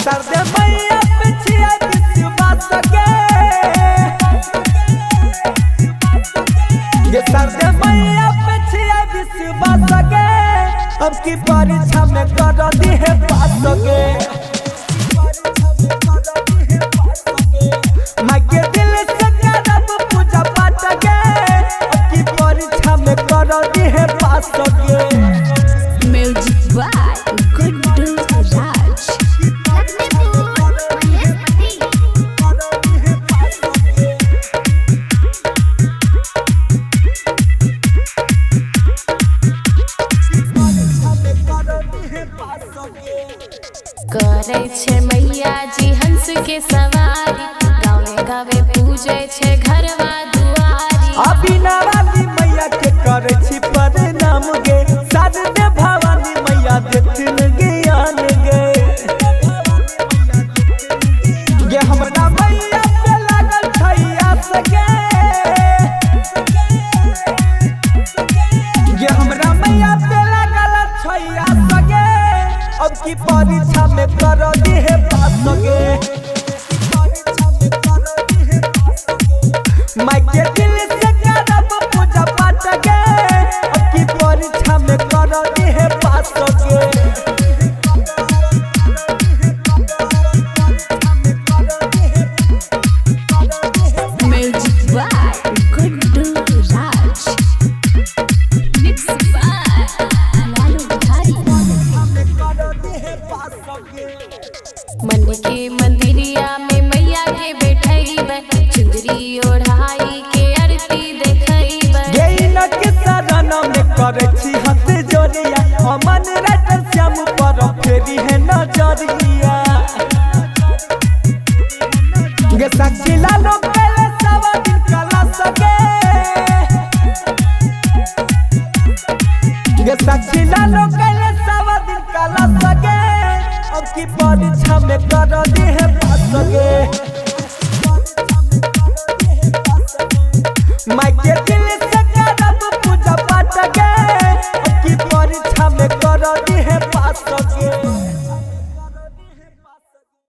सरदे मैया पे छिया विश्वास के ये सरदे मैया पे छिया विश्वास के अब की परीक्षा में कर दी है पास के माँ के दिल से करब पूजा पाठ के अब की परीक्षा में कर दी है पास के म्यूजिक बाय गुड्डू राज। करे छे मैया जी हंस के सवारी गावे गावे पूजे छे घरवा दुआरी अभी नारायणी मैया के करे छी प्रणाम गे